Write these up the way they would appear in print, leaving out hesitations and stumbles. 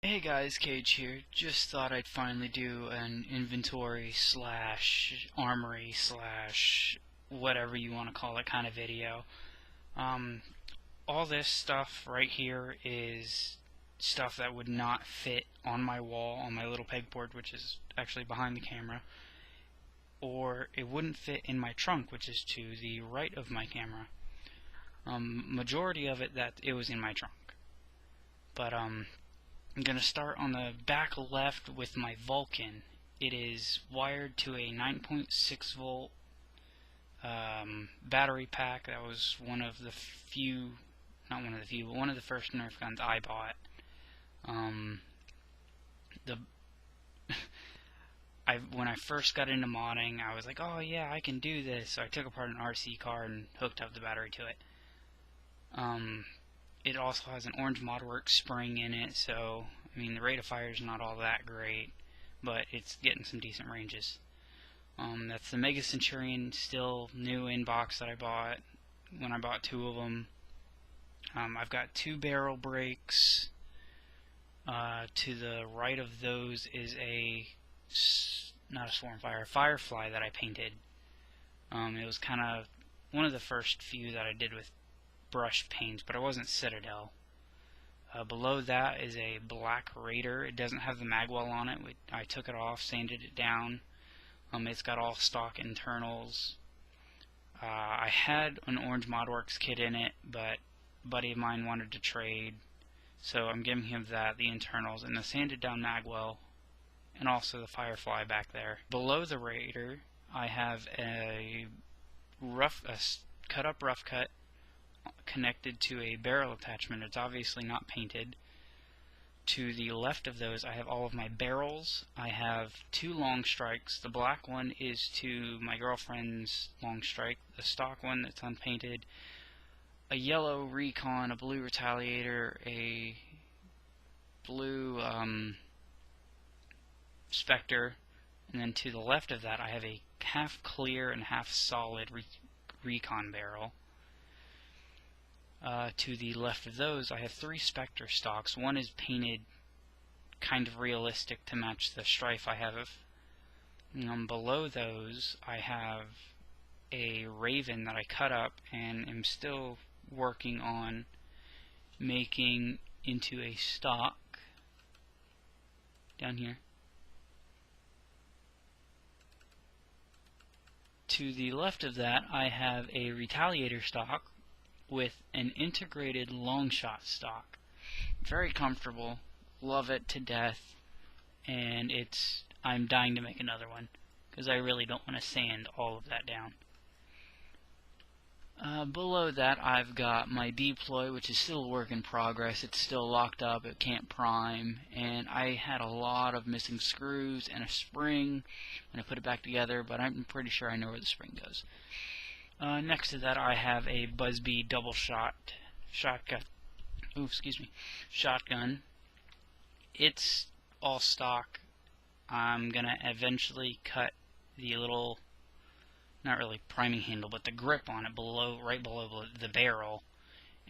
Hey guys, Cage here. Just thought I'd finally do an inventory slash armory slash whatever you want to call it kind of video. All this stuff right here is stuff that would not fit on my wall, on my little pegboard, which is actually behind the camera, or it wouldn't fit in my trunk, which is to the right of my camera. Majority of it that it was in my trunk. But I'm going to start on the back left with my Vulcan. It is wired to a 9.6 volt battery pack. That was one of the few, not one of the few, but one of the first Nerf guns I bought. When I first got into modding, I was like, oh yeah, I can do this. So I took apart an RC car and hooked up the battery to it. It also has an orange ModWorks spring in it, so I mean the rate of fire is not all that great, but it's getting some decent ranges. That's the Mega Centurion, still new in box that I bought when I bought two of them. I've got two barrel brakes. To the right of those is not a Swarmfire, a Firefly that I painted. It was kind of one of the first few that I did with brush paints, but it wasn't Citadel. Below that is a Black Raider. It doesn't have the magwell on it. I took it off, sanded it down. It's got all stock internals. I had an orange ModWorks kit in it, but a buddy of mine wanted to trade, so I'm giving him that, the internals, and the sanded down magwell, and also the Firefly back there. Below the Raider, I have a cut up rough cut connected to a barrel attachment. It's obviously not painted. To the left of those, I have all of my barrels. I have two long strikes. The black one is to my girlfriend's long strike, the stock one that's unpainted, a yellow Recon, a blue Retaliator, a blue Spectre, and then to the left of that I have a half clear and half solid Recon barrel. To the left of those, I have three Spectre stocks. One is painted kind of realistic to match the strife I have. Below those, I have a Raven that I cut up and am still working on making into a stock down here. To the left of that, I have a Retaliator stock with an integrated long shot stock. Very comfortable, love it to death, and I'm dying to make another one because I really don't want to sand all of that down. Below that I've got my deploy, which is still a work in progress. It's still locked up, it can't prime, and I had a lot of missing screws and a spring when I put it back together, but I'm pretty sure I know where the spring goes. Next to that, I have a Busby double shotgun. It's all stock. I'm gonna eventually cut the little, not really priming handle, but the grip on it right below the barrel,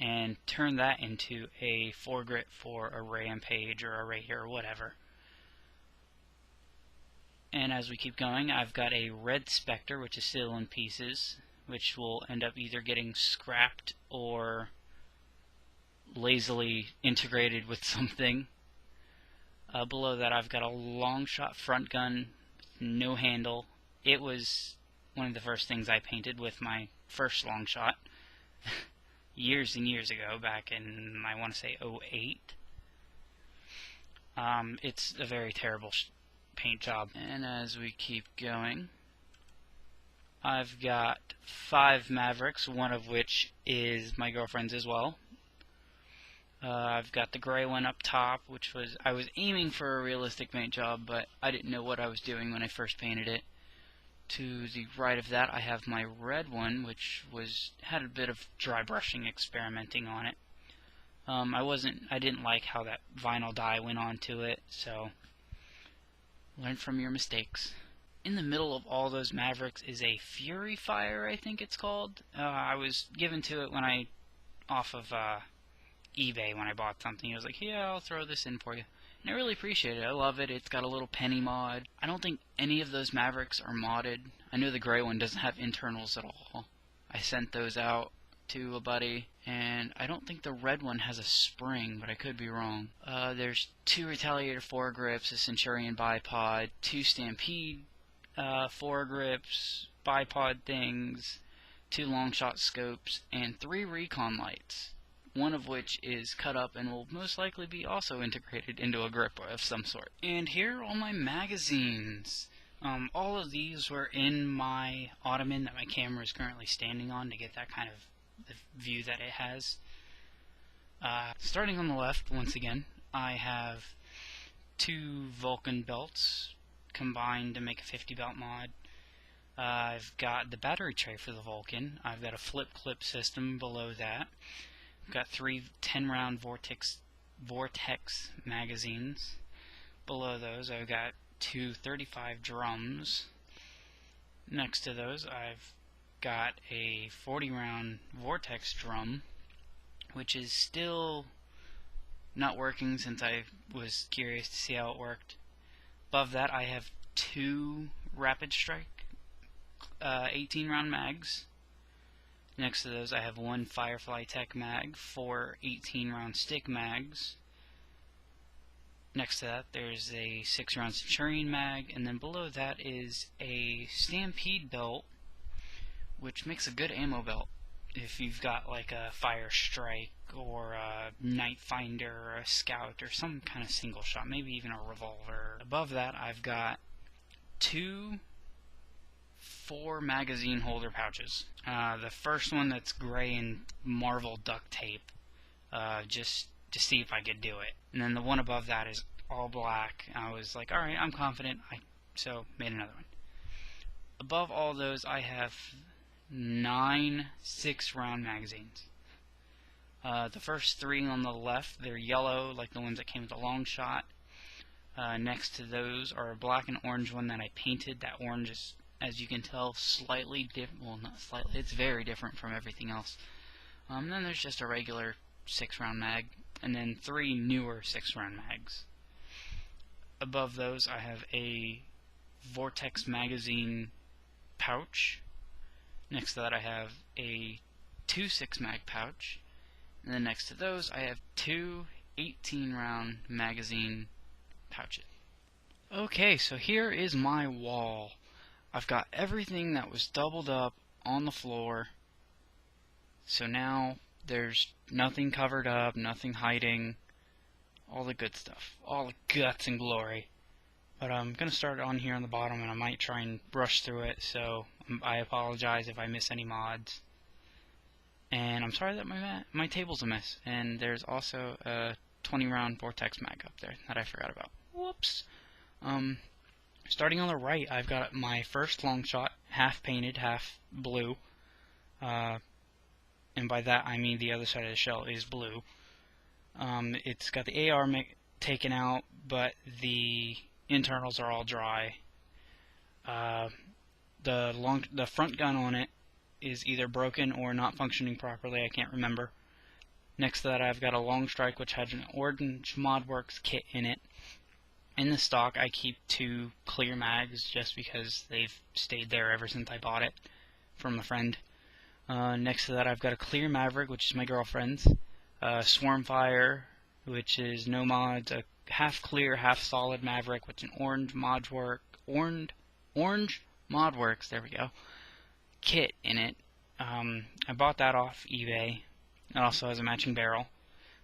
and turn that into a foregrip for a Rampage or a Raider or whatever. And as we keep going, I've got a red Spectre, which is still in pieces, which will end up either getting scrapped or lazily integrated with something. Below that, I've got a long shot front gun, no handle. It was one of the first things I painted with my first long shot years and years ago, back in, I want to say, 08. It's a very terrible paint job. And as we keep going, I've got 5 Mavericks, one of which is my girlfriend's as well. I've got the gray one up top, which I was aiming for a realistic paint job, but I didn't know what I was doing when I first painted it. To the right of that, I have my red one, which had a bit of dry brushing experimenting on it. I didn't like how that vinyl dye went onto it, so learn from your mistakes. in the middle of all those Mavericks is a Fury Fire, I think it's called. I was given to it when off of eBay when I bought something. He was like, yeah, I'll throw this in for you. And I really appreciate it. I love it. It's got a little penny mod. I don't think any of those Mavericks are modded. I know the gray one doesn't have internals at all. I sent those out to a buddy, and I don't think the red one has a spring, but I could be wrong. There's 2 Retaliator foregrips, a Centurion bipod, 2 Stampede foregrips, bipod things, 2 longshot scopes, and 3 recon lights, one of which is cut up and will most likely be also integrated into a grip of some sort. And here are all my magazines. All of these were in my ottoman that my camera is currently standing on to get that kind of the view that it has. Starting on the left, once again, I have 2 Vulcan belts combined to make a 50 belt mod. I've got the battery tray for the Vulcan. I've got a flip clip system below that. I've got 3 10-round Vortex magazines. Below those, I've got 2 35 drums. Next to those, I've got a 40-round Vortex drum, which is still not working since I was curious to see how it worked. Above that, I have 2 Rapid Strike 18-round mags. Next to those, I have 1 Firefly Tech mag, 4 18-round stick mags. Next to that, there's a 6-round Centurion mag, and then below that is a Stampede belt, which makes a good ammo belt if you've got like a Fire Strike or a Night Finder or a Scout or some kind of single shot, maybe even a revolver. Above that, I've got 2 4 magazine holder pouches. The first one that's gray and Marvel duct tape, just to see if I could do it. And then the one above that is all black. I was like, alright, I'm confident. So made another one. Above all those, I have 9 6-round magazines. The first 3 on the left, they're yellow, like the ones that came with the long shot. Next to those are a black and orange one that I painted. That orange is, as you can tell, slightly different. Well, not slightly, it's very different from everything else. Then there's just a regular 6-round mag, and then 3 newer 6-round mags. Above those, I have a Vortex magazine pouch. Next to that, I have a 2 6-mag pouch. And then next to those, I have 2 18-round magazine pouches. Okay, so here is my wall. I've got everything that was doubled up on the floor. So now there's nothing covered up, nothing hiding, all the good stuff, all the guts and glory. But I'm going to start on here on the bottom, and I might try and brush through it, so I apologize if I miss any mods. And I'm sorry that my table's a mess. And there's also a 20-round Vortex mag up there that I forgot about. Whoops. Starting on the right, I've got my first long shot, half painted, half blue. And by that I mean the other side of the shell is blue. It's got the AR taken out, but the internals are all dry. The front gun on it is either broken or not functioning properly, I can't remember. Next to that, I've got a long strike which has an orange ModWorks kit in it. In the stock, I keep 2 clear mags just because they've stayed there ever since I bought it from a friend. Next to that, I've got a clear Maverick, which is my girlfriend's. Swarmfire, which is no mods. A half clear, half solid Maverick, with an orange ModWorks, there we go, kit in it. I bought that off eBay. It also has a matching barrel.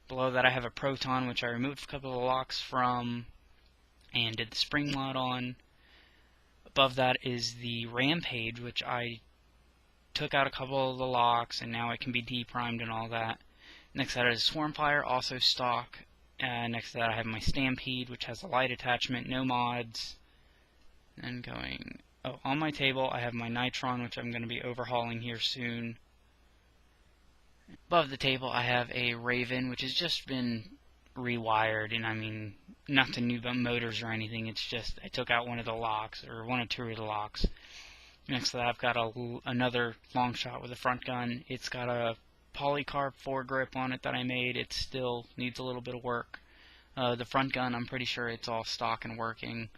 Below that, I have a Proton, which I removed a couple of locks from and did the spring mod on. Above that is the Rampage, which I took out a couple of the locks, and now it can be deprimed and all that. Next to that is Swarmfire, also stock. Next to that I have my Stampede, which has a light attachment, no mods. And going... Oh, on my table I have my Nitron, which I'm going to be overhauling here soon. Above the table I have a Raven, which has just been rewired, and I mean, nothing new about motors or anything. It's just I took out one of the locks, or one or two of the locks. Next to that, I've got another long shot with a front gun. It's got a polycarb foregrip on it that I made. It still needs a little bit of work. The front gun, I'm pretty sure it's all stock and working.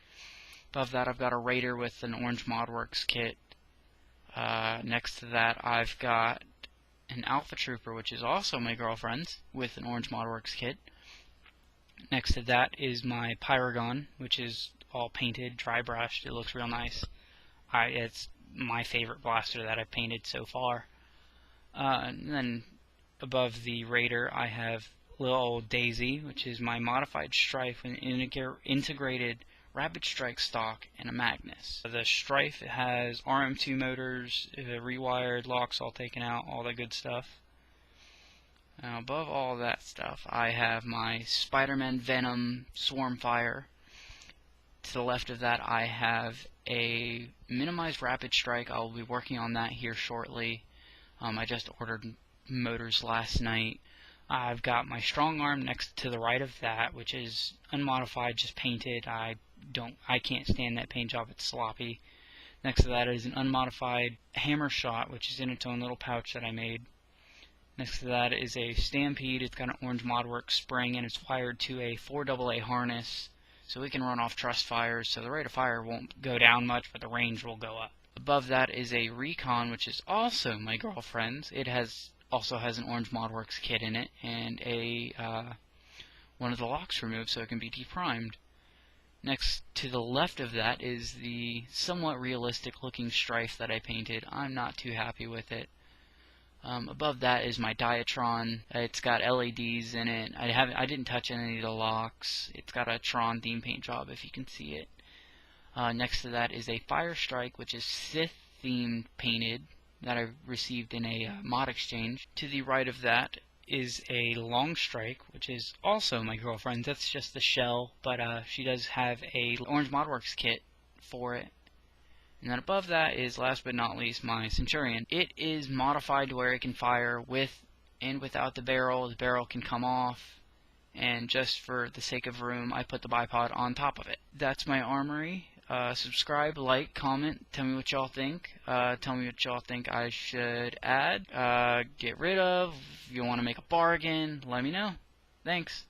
Above that, I've got a Raider with an orange ModWorks kit. Next to that, I've got an Alpha Trooper, which is also my girlfriend's, with an orange ModWorks kit. Next to that is my Pyragon, which is all painted, dry brushed. It looks real nice. It's my favorite blaster that I've painted so far. And then above the Raider, I have little old Daisy, which is my modified Strife with integrated Rapid Strike stock and a Magnus. The Strife has RM2 motors, rewired, locks all taken out, all that good stuff. Now above all that stuff, I have my Spider-Man Venom Swarmfire. To the left of that, I have a minimized Rapid Strike. I'll be working on that here shortly. I just ordered motors last night. I've got my Strong Arm next to the right of that, which is unmodified, just painted. I can't stand that paint job, it's sloppy. Next to that is an unmodified Hammer Shot, which is in its own little pouch that I made. Next to that is a Stampede. It's got an orange ModWorks spring, and it's wired to a 4AA harness, so we can run off trust fires, so the rate of fire won't go down much, but the range will go up. Above that is a Recon, which is also my girlfriend's. It also has an orange ModWorks kit in it, and one of the locks removed so it can be deprimed. Next to the left of that is the somewhat realistic looking Strife that I painted. I'm not too happy with it. Above that is my Diatron. It's got LEDs in it. I didn't touch any of the locks. It's got a Tron theme paint job, if you can see it. Next to that is a Fire Strike, which is Sith themed painted, that I received in a mod exchange. To the right of that is a Long Strike, which is also my girlfriend's. That's just the shell, but she does have a orange ModWorks kit for it. And then above that is, last but not least, my Centurion. It is modified to where it can fire with and without the barrel. The barrel can come off, and just for the sake of room, I put the bipod on top of it. That's my Armory. Subscribe, like, comment, tell me what y'all think. Tell me what y'all think I should add, get rid of. If you want to make a bargain, let me know. Thanks.